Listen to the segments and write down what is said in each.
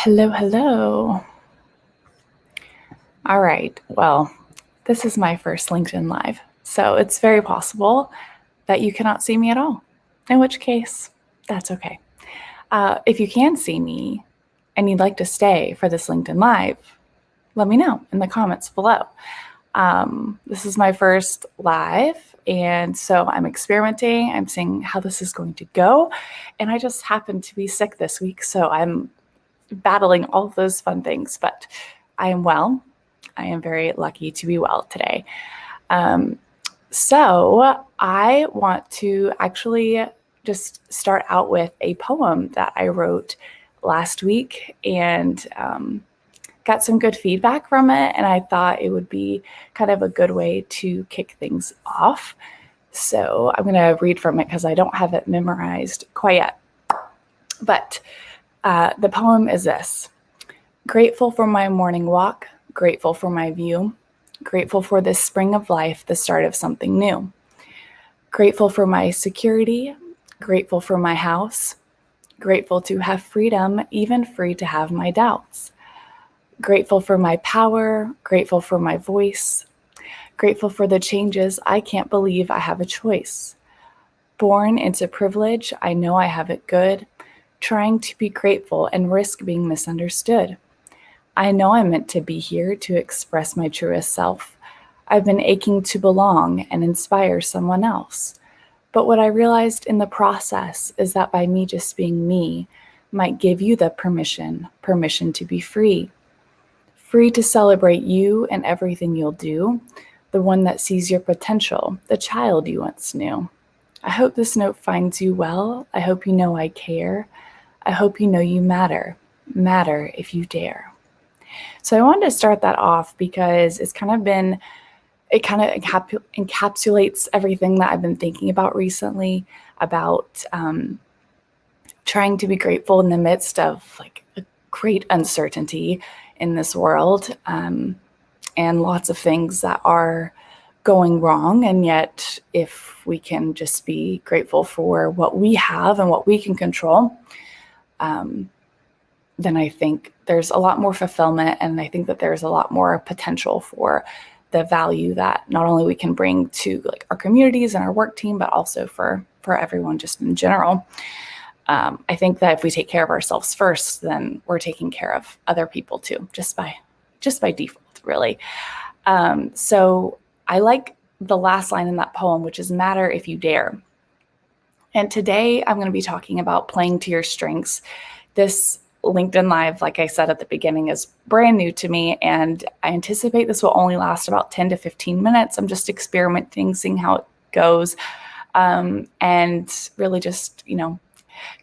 Hello, hello. All right. Well, this is my first LinkedIn Live, so it's very possible that you cannot see me at all, in which case, that's okay. If you can see me and you'd like to stay for this LinkedIn Live, let me know in the comments below. This is my first live, and so I'm experimenting. I'm seeing how this is going to go, and I just happened to be sick this week, so I'm battling all of those fun things, but I am well. I am very lucky to be well today. So I want to actually just start out with a poem that I wrote last week and got some good feedback from it. And I thought it would be kind of a good way to kick things off. So I'm going to read from it because I don't have it memorized quite yet. But the poem is this: grateful for my morning walk, grateful for my view, grateful for this spring of life, the start of something new. Grateful for my security, grateful for my house, grateful to have freedom, even free to have my doubts. Grateful for my power, grateful for my voice, grateful for the changes. I can't believe I have a choice. Born into privilege, I know I have it good, trying to be grateful and risk being misunderstood. I know I'm meant to be here to express my truest self. I've been aching to belong and inspire someone else. But what I realized in the process is that by me just being me might give you the permission to be free. Free to celebrate you and everything you'll do, the one that sees your potential, the child you once knew. I hope this note finds you well. I hope you know I care. I hope you know you matter if you dare. So I wanted to start that off because it kind of encapsulates everything that I've been thinking about recently about trying to be grateful in the midst of like a great uncertainty in this world, and lots of things that are going wrong. And yet, if we can just be grateful for what we have and what we can control, then I think there's a lot more fulfillment, and I think that there's a lot more potential for the value that not only we can bring to like our communities and our work team, but also for everyone just in general. I think that if we take care of ourselves first, then we're taking care of other people too, just by default, really. So I like the last line in that poem, which is matter if you dare. And today I'm going to be talking about playing to your strengths. This LinkedIn Live, like I said at the beginning, is brand new to me, and I anticipate this will only last about 10 to 15 minutes. I'm just experimenting, seeing how it goes, and really just,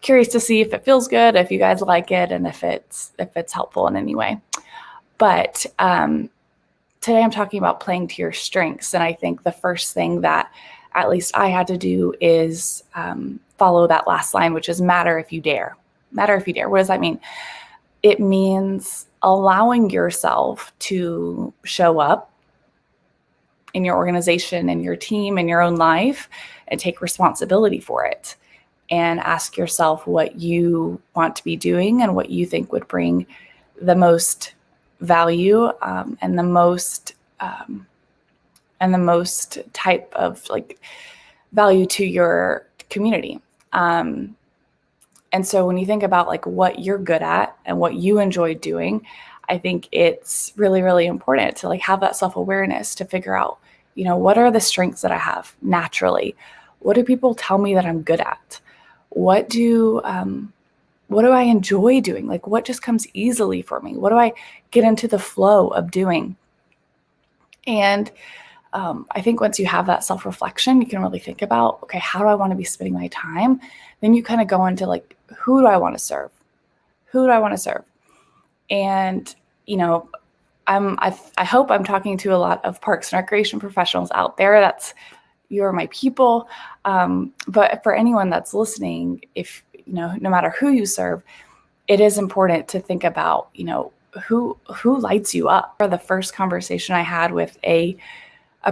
curious to see if it feels good, if you guys like it, and if it's helpful in any way. But today I'm talking about playing to your strengths, and I think the first thing that at least I had to do is follow that last line, which is matter if you dare. Matter if you dare. What does that mean? It means allowing yourself to show up in your organization, in your team, in your own life, and take responsibility for it. And ask yourself what you want to be doing and what you think would bring the most value, and the most type of like value to your community. And so when you think about like what you're good at and what you enjoy doing, I think it's really, really important to like have that self-awareness to figure out, what are the strengths that I have naturally? What do people tell me that I'm good at? What do I enjoy doing? Like what just comes easily for me? What do I get into the flow of doing? And I think once you have that self-reflection, you can really think about, okay, how do I want to be spending my time? Then you kind of go into like, who do I want to serve? Who do I want to serve? And, I hope I'm talking to a lot of parks and recreation professionals out there. You're my people. But for anyone that's listening, if, no matter who you serve, it is important to think about, who lights you up. For the first conversation I had with a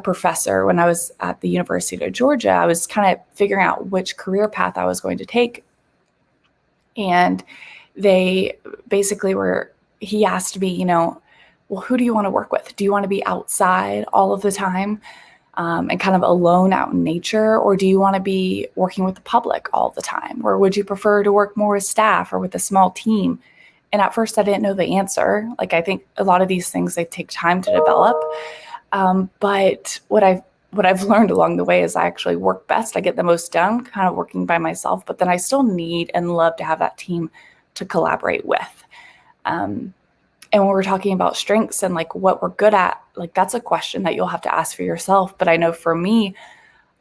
professor when I was at the University of Georgia, I was kind of figuring out which career path I was going to take. And they basically he asked me, well, who do you want to work with? Do you want to be outside all of the time and kind of alone out in nature? Or do you want to be working with the public all the time? Or would you prefer to work more with staff or with a small team? And at first I didn't know the answer. Like, I think a lot of these things, they take time to develop. But what I've learned along the way is I actually work best. I get the most done kind of working by myself, but then I still need and love to have that team to collaborate with. And when we're talking about strengths and like what we're good at, like that's a question that you'll have to ask for yourself. But I know for me,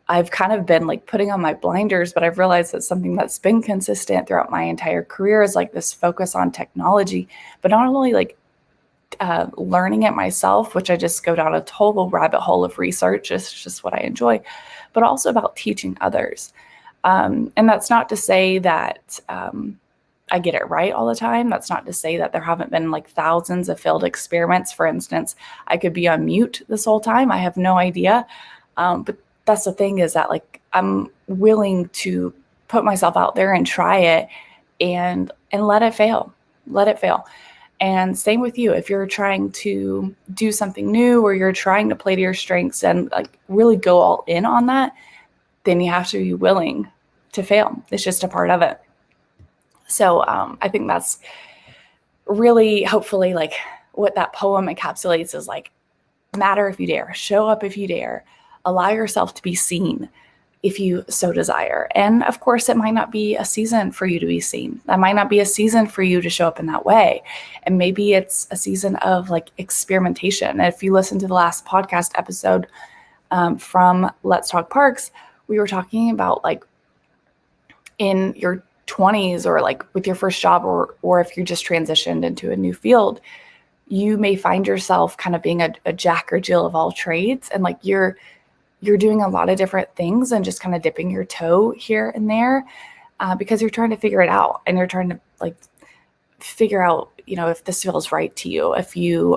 I've kind of been like putting on my blinders, but I've realized that something that's been consistent throughout my entire career is like this focus on technology, but not only like learning it myself, which I just go down a total rabbit hole of research. It's just what I enjoy, but also about teaching others. And that's not to say that I get it right all the time. That's not to say that there haven't been like thousands of failed experiments. For instance, I could be on mute this whole time. I have no idea. But that's the thing, is that like I'm willing to put myself out there and try it and let it fail. Let it fail. And same with you. If you're trying to do something new or you're trying to play to your strengths and like really go all in on that, then you have to be willing to fail. It's just a part of it. So I think that's really, hopefully, like what that poem encapsulates is like, matter if you dare, show up if you dare, allow yourself to be seen if you so desire. And of course, it might not be a season for you to be seen. That might not be a season for you to show up in that way. And maybe it's a season of like experimentation. And if you listen to the last podcast episode from Let's Talk Parks, we were talking about like in your 20s or like with your first job, or if you just transitioned into a new field, you may find yourself kind of being a jack or Jill of all trades. And like you're doing a lot of different things and just kind of dipping your toe here and there because you're trying to figure it out, and you're trying to like figure out, if this feels right to you, if you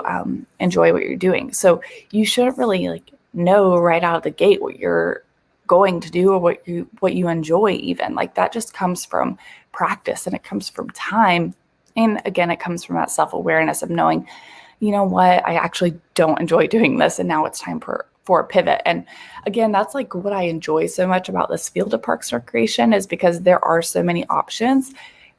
enjoy what you're doing. So you shouldn't really like know right out of the gate what you're going to do or what you enjoy. Even like that just comes from practice, and it comes from time. And again, it comes from that self-awareness of knowing, you know what, I actually don't enjoy doing this, and now it's time for a pivot. And again, that's like what I enjoy so much about this field of Parks and Recreation, is because there are so many options,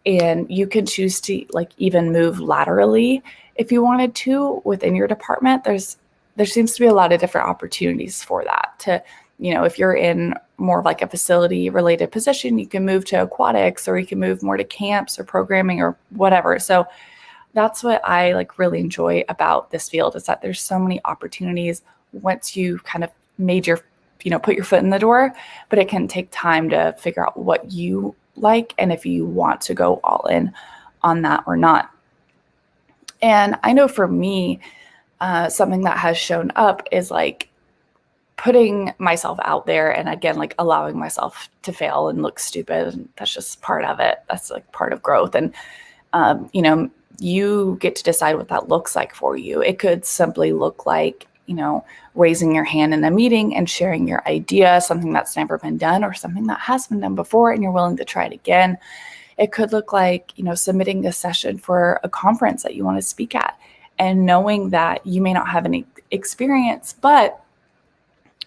and you can choose to like even move laterally if you wanted to within your department. There seems to be a lot of different opportunities for that. To, if you're in more of like a facility related position, you can move to aquatics, or you can move more to camps or programming or whatever. So that's what I like really enjoy about this field, is that there's so many opportunities once you kind of made your, put your foot in the door, but it can take time to figure out what you like and if you want to go all in on that or not. And I know for me, something that has shown up is like putting myself out there, and again, like allowing myself to fail and look stupid. And that's just part of it. That's like part of growth. And, you get to decide what that looks like for you. It could simply look like, raising your hand in a meeting and sharing your idea, something that's never been done or something that has been done before, and you're willing to try it again. It could look like, submitting a session for a conference that you want to speak at, and knowing that you may not have any experience, but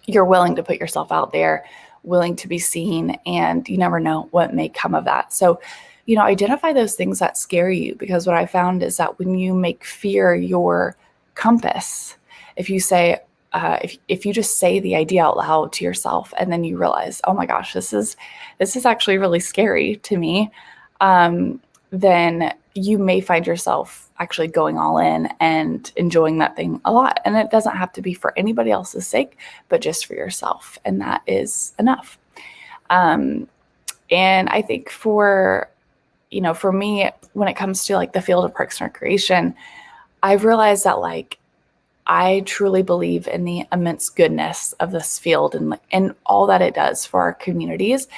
you're willing to put yourself out there, willing to be seen, and you never know what may come of that. So, identify those things that scare you, because what I found is that when you make fear your compass, if you say, if you just say the idea out loud to yourself, and then you realize, oh my gosh, this is actually really scary to me, then you may find yourself actually going all in and enjoying that thing a lot. And it doesn't have to be for anybody else's sake, but just for yourself. And that is enough. And I think for me, when it comes to like the field of Parks and Recreation, I've realized that like I truly believe in the immense goodness of this field and all that it does for our communities.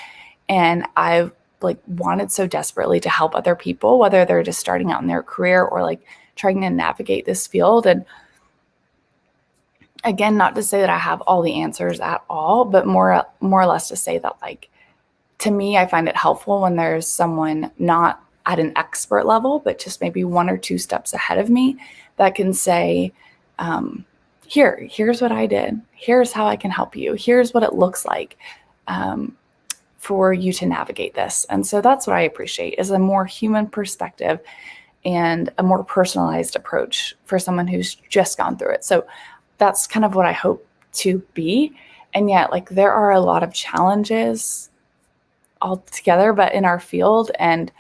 And I've like wanted so desperately to help other people, whether they're just starting out in their career or like trying to navigate this field. And again, not to say that I have all the answers at all, but more or less to say that like, to me, I find it helpful when there's someone not at an expert level, but just maybe 1 or 2 steps ahead of me that can say, here's what I did. Here's how I can help you. Here's what it looks like for you to navigate this. And so that's what I appreciate, is a more human perspective and a more personalized approach for someone who's just gone through it. So that's kind of what I hope to be. And yet, like, there are a lot of challenges altogether, but in our field. And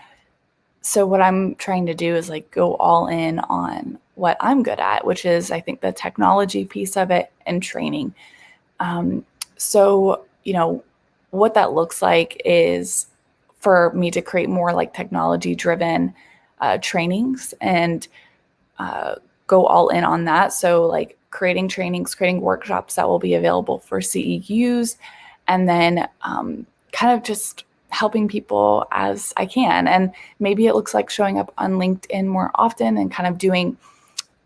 so what I'm trying to do is like go all in on what I'm good at, which is, I think, the technology piece of it and training. So, what that looks like is for me to create more like technology driven trainings and go all in on that. So like creating trainings, creating workshops that will be available for CEUs, and then kind of just helping people as I can. And maybe it looks like showing up on LinkedIn more often and kind of doing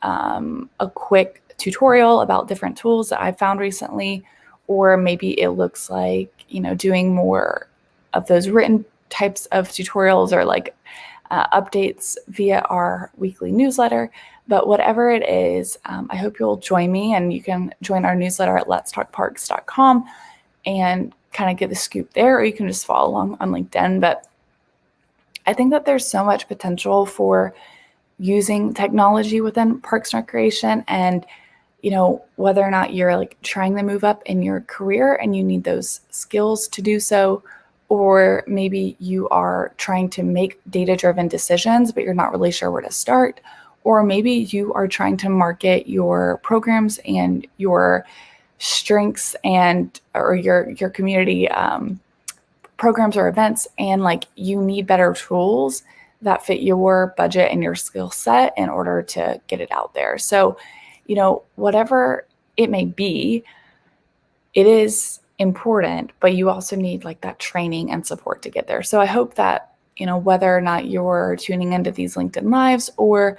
a quick tutorial about different tools that I've found recently. Or maybe it looks like, doing more of those written types of tutorials or like updates via our weekly newsletter. But whatever it is, I hope you'll join me, and you can join our newsletter at letstalkparks.com and kind of get the scoop there, or you can just follow along on LinkedIn. But I think that there's so much potential for using technology within Parks and Recreation. And whether or not you're like trying to move up in your career and you need those skills to do so, or maybe you are trying to make data-driven decisions, but you're not really sure where to start, or maybe you are trying to market your programs and your strengths or your community programs or events, and like you need better tools that fit your budget and your skill set in order to get it out there. So, whatever it may be, it is important, but you also need like that training and support to get there. So I hope that, whether or not you're tuning into these LinkedIn Lives or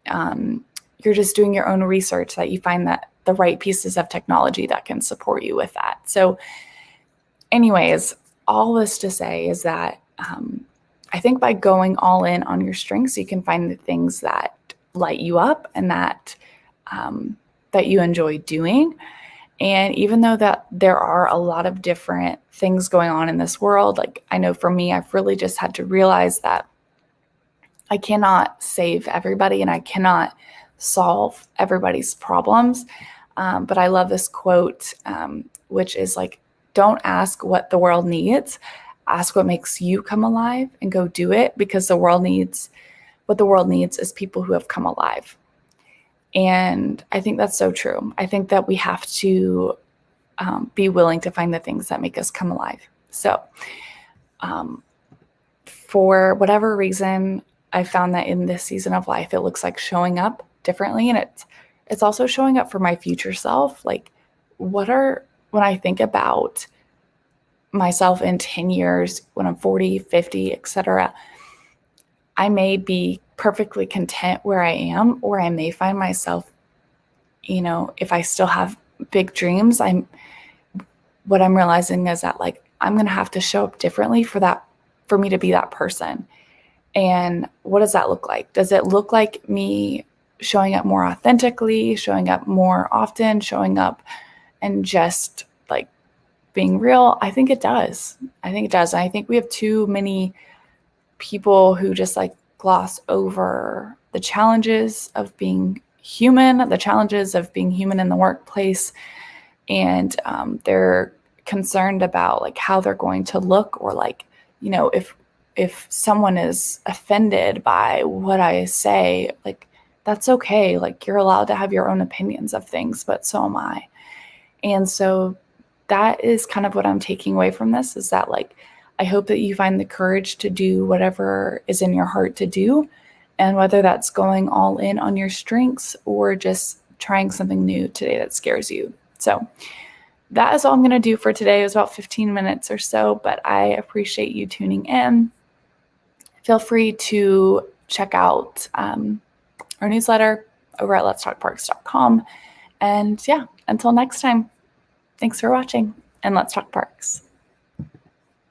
you're just doing your own research, that you find that the right pieces of technology that can support you with that. So anyways, all this to say is that I think by going all in on your strengths, you can find the things that light you up and that you enjoy doing. And even though that there are a lot of different things going on in this world, like I know for me, I've really just had to realize that I cannot save everybody and I cannot solve everybody's problems. But I love this quote, which is like, don't ask what the world needs, ask what makes you come alive and go do it, because what the world needs is people who have come alive. And I think that's so true. I think that we have to be willing to find the things that make us come alive. So for whatever reason, I found that in this season of life, it looks like showing up differently. And it's also showing up for my future self. Like when I think about myself in 10 years, when I'm 40, 50, etc., I may be perfectly content where I am, or I may find myself, if I still have big dreams, what I'm realizing is that like, I'm going to have to show up differently for me to be that person. And what does that look like? Does it look like me showing up more authentically, showing up more often, showing up and just like being real? I think it does. And I think we have too many people who just like gloss over the challenges of being human, in the workplace. And they're concerned about like how they're going to look, or like, if someone is offended by what I say, like, that's okay. Like, you're allowed to have your own opinions of things, but so am I. And so that is kind of what I'm taking away from this, is that like, I hope that you find the courage to do whatever is in your heart to do. And whether that's going all in on your strengths or just trying something new today that scares you. So that is all I'm going to do for today. It was about 15 minutes or so, but I appreciate you tuning in. Feel free to check out our newsletter over at letstalkparks.com. And yeah, until next time, thanks for watching, and let's talk parks.